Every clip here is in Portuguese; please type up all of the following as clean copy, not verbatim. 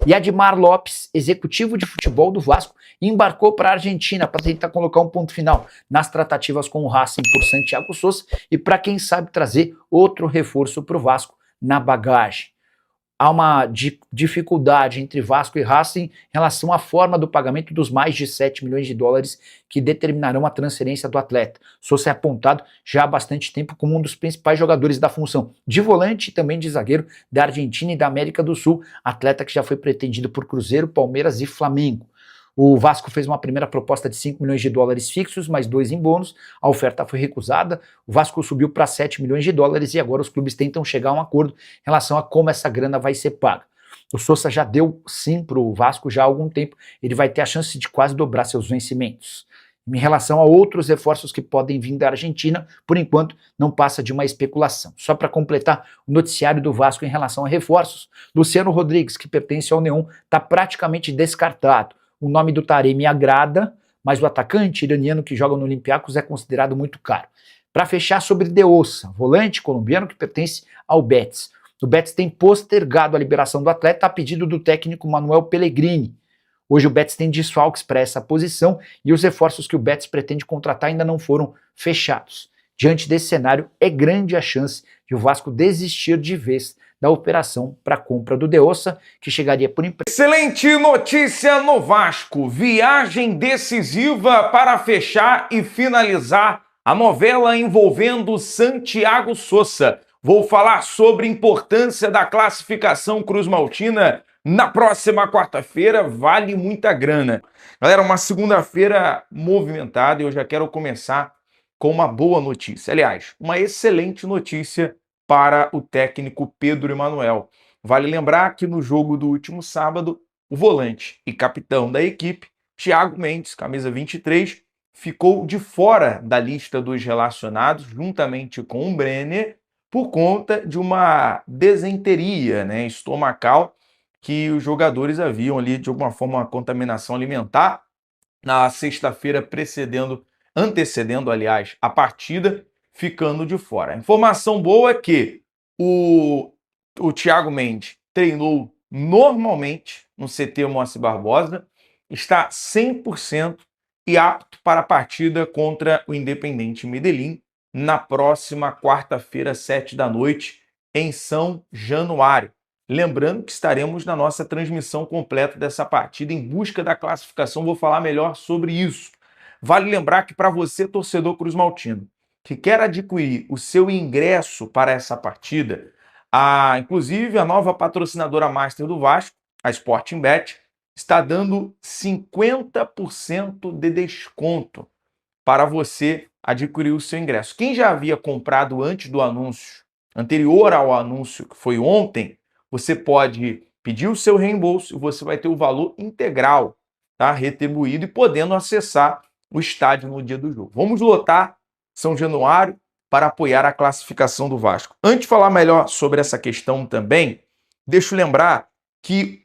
E Admar Lopes, executivo de futebol do Vasco, embarcou para a Argentina para tentar colocar um ponto final nas tratativas com o Racing por Santiago Sousa e para quem sabe trazer outro reforço para o Vasco na bagagem. Há uma dificuldade entre Vasco e Racing em relação à forma do pagamento dos mais de 7 milhões de dólares que determinarão a transferência do atleta. Sousa é apontado já há bastante tempo como um dos principais jogadores da função de volante e também de zagueiro da Argentina e da América do Sul, atleta que já foi pretendido por Cruzeiro, Palmeiras e Flamengo. O Vasco fez uma primeira proposta de 5 milhões de dólares fixos, mais 2 em bônus. A oferta foi recusada. O Vasco subiu para 7 milhões de dólares e agora os clubes tentam chegar a um acordo em relação a como essa grana vai ser paga. O Sousa já deu sim para o Vasco já há algum tempo. Ele vai ter a chance de quase dobrar seus vencimentos. Em relação a outros reforços que podem vir da Argentina, por enquanto não passa de uma especulação. Só para completar o noticiário do Vasco em relação a reforços, Luciano Rodrigues, que pertence ao Neon, está praticamente descartado. O nome do Taremi agrada, mas o atacante iraniano que joga no Olympiacos é considerado muito caro. Para fechar, sobre De Ossa, volante colombiano que pertence ao Betis. O Betis tem postergado a liberação do atleta a pedido do técnico Manuel Pellegrini. Hoje o Betis tem desfalques para essa posição e os reforços que o Betis pretende contratar ainda não foram fechados. Diante desse cenário, é grande a chance de o Vasco desistir de vez da operação para a compra do De Ossa, que chegaria por empréstimo. Excelente notícia no Vasco. Viagem decisiva para fechar e finalizar a novela envolvendo Santiago Sousa. Vou falar sobre a importância da classificação cruzmaltina na próxima quarta-feira. Vale muita grana. Galera, uma segunda-feira movimentada e eu já quero começar com uma boa notícia. Aliás, uma excelente notícia para o técnico Pedro Emanuel. Vale lembrar que no jogo do último sábado, o volante e capitão da equipe, Thiago Mendes, camisa 23, ficou de fora da lista dos relacionados, juntamente com o Brenner, por conta de uma desenteria, estomacal, que os jogadores haviam ali, de alguma forma, uma contaminação alimentar na sexta-feira antecedendo, aliás, a partida, ficando de fora. A informação boa é que o Thiago Mendes treinou normalmente no CT Moacir Barbosa, está 100% e apto para a partida contra o Independiente Medellín na próxima quarta-feira, 7 da noite, em São Januário. Lembrando que estaremos na nossa transmissão completa dessa partida em busca da classificação. Vou falar melhor sobre isso. Vale lembrar que para você, torcedor cruzmaltino, que quer adquirir o seu ingresso para essa partida, inclusive a nova patrocinadora master do Vasco, a Sporting Bet, está dando 50% de desconto para você adquirir o seu ingresso. Quem já havia comprado antes do anúncio, anterior ao anúncio, que foi ontem, você pode pedir o seu reembolso e você vai ter o valor integral, tá, retribuído e podendo acessar o estádio no dia do jogo. Vamos lotar São Januário para apoiar a classificação do Vasco. Antes de falar melhor sobre essa questão também, deixa eu lembrar que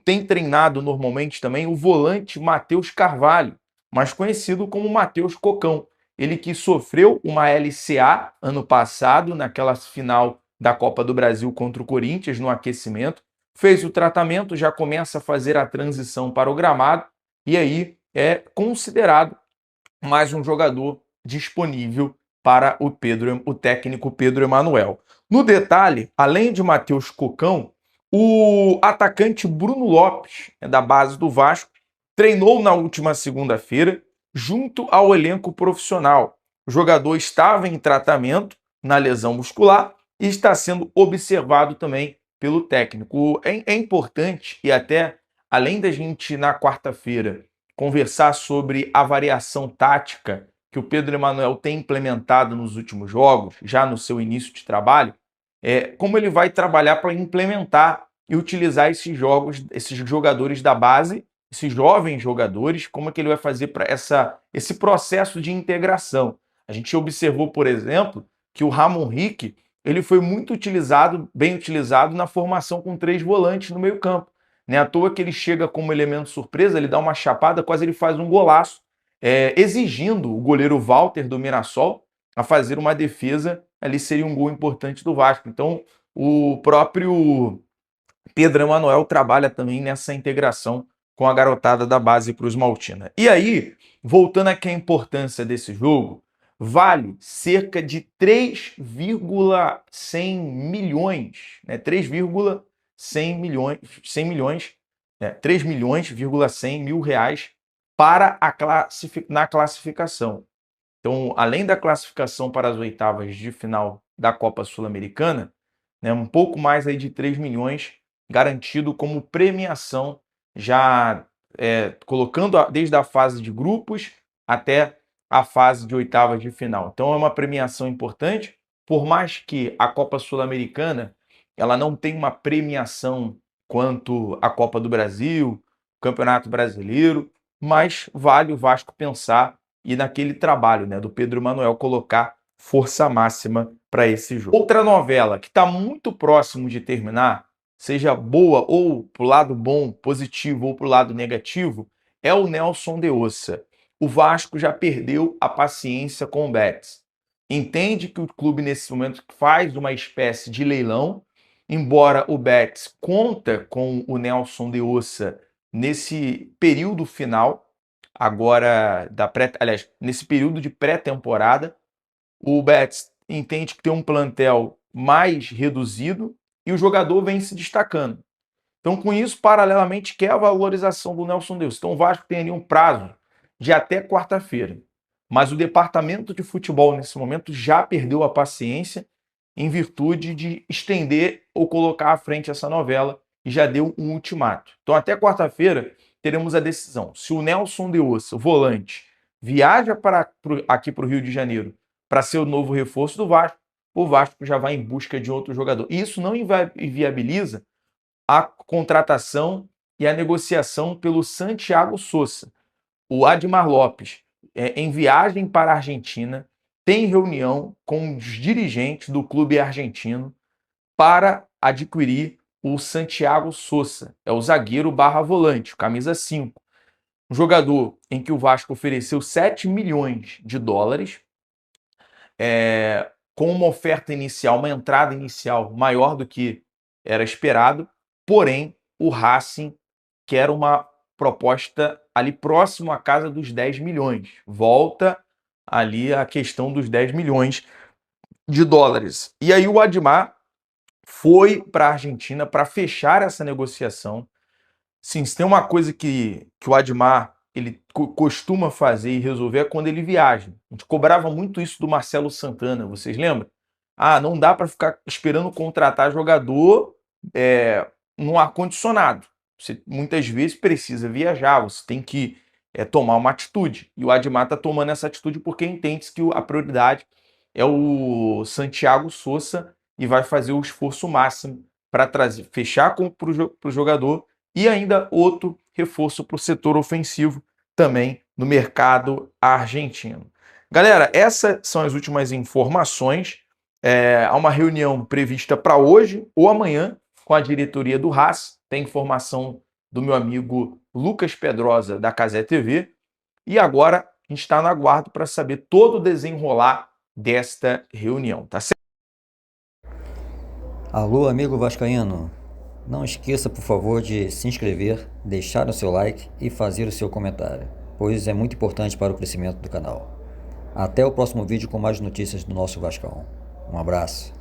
tem treinado normalmente também o volante Matheus Carvalho, mais conhecido como Matheus Cocão. Ele que sofreu uma LCA ano passado, naquela final da Copa do Brasil contra o Corinthians, no aquecimento, fez o tratamento, já começa a fazer a transição para o gramado e aí é considerado mais um jogador disponível para o técnico Pedro Emanuel. No detalhe, além de Matheus Cocão, o atacante Bruno Lopes, da base do Vasco, treinou na última segunda-feira junto ao elenco profissional. O jogador estava em tratamento na lesão muscular e está sendo observado também pelo técnico. É importante, e até além da gente na quarta-feira conversar sobre a variação tática que o Pedro Emanuel tem implementado nos últimos jogos, já no seu início de trabalho, como ele vai trabalhar para implementar e utilizar esses jogadores da base, esses jovens jogadores, como é que ele vai fazer para esse processo de integração. A gente observou, por exemplo, que o Ramon Rick ele foi muito bem utilizado na formação com 3 volantes no meio campo. Não é à toa que ele chega como elemento surpresa, ele dá uma chapada, quase ele faz um golaço, exigindo o goleiro Walter do Mirassol a fazer uma defesa, ali seria um gol importante do Vasco. Então, o próprio Pedro Emanuel trabalha também nessa integração com a garotada da base Cruz Maltina. E aí, voltando aqui à importância desse jogo, vale cerca de 3,100 milhões, né? 3,100 milhões, 100 milhões, 3 milhões,100 mil reais para na classificação. Então, além da classificação para as oitavas de final da Copa Sul-Americana, né, um pouco mais aí de 3 milhões garantido como premiação, já colocando desde a fase de grupos até a fase de oitavas de final. Então é uma premiação importante, por mais que a Copa Sul-Americana ela não tenha uma premiação quanto a Copa do Brasil, Campeonato Brasileiro, mas vale o Vasco pensar e naquele trabalho, né, do Pedro Emanuel colocar força máxima para esse jogo. Outra novela que está muito próximo de terminar, seja boa ou para o lado bom, positivo, ou para o lado negativo, é o Nelson de Ossa. O Vasco já perdeu a paciência com o Betis. Entende que o clube nesse momento faz uma espécie de leilão, embora o Betis conta com o Nelson de Ossa nesse período final, agora aliás, nesse período de pré-temporada. O Betis entende que tem um plantel mais reduzido e o jogador vem se destacando. Então, com isso, paralelamente, quer a valorização do Nelson de Ossa. Então, o Vasco tem ali um prazo de até quarta-feira. Mas o departamento de futebol, nesse momento, já perdeu a paciência em virtude de estender ou colocar à frente essa novela e já deu um ultimato. Então, até quarta-feira, teremos a decisão. Se o Nelson de Ossa, o volante, viaja aqui para o Rio de Janeiro para ser o novo reforço do Vasco, o Vasco já vai em busca de outro jogador. E isso não inviabiliza a contratação e a negociação pelo Santiago Sousa. O Admar Lopes, em viagem para a Argentina, tem reunião com os dirigentes do clube argentino para adquirir o Santiago Sousa. É o zagueiro barra volante, camisa 5. Um jogador em que o Vasco ofereceu 7 milhões de dólares, com uma oferta inicial, uma entrada inicial maior do que era esperado, porém o Racing quer uma proposta ali próximo à casa dos 10 milhões. Volta ali a questão dos 10 milhões de dólares. E aí o Admar foi para a Argentina para fechar essa negociação. Sim, se tem uma coisa que o Admar ele costuma fazer e resolver é quando ele viaja. A gente cobrava muito isso do Marcelo Santana, vocês lembram? Ah, não dá para ficar esperando contratar jogador no ar-condicionado. Você muitas vezes precisa viajar, você tem que tomar uma atitude. E o Admar está tomando essa atitude porque entende que a prioridade é o Santiago Sousa e vai fazer o esforço máximo para fechar para o jogador e ainda outro reforço para o setor ofensivo também no mercado argentino. Galera, essas são as últimas informações. Há uma reunião prevista para hoje ou amanhã com a diretoria do Racing. Tem informação do meu amigo Lucas Pedrosa, da Cazé TV. E agora a gente está no aguardo para saber todo o desenrolar desta reunião, tá certo? Alô, amigo vascaíno. Não esqueça, por favor, de se inscrever, deixar o seu like e fazer o seu comentário, pois é muito importante para o crescimento do canal. Até o próximo vídeo com mais notícias do nosso Vascão. Um abraço.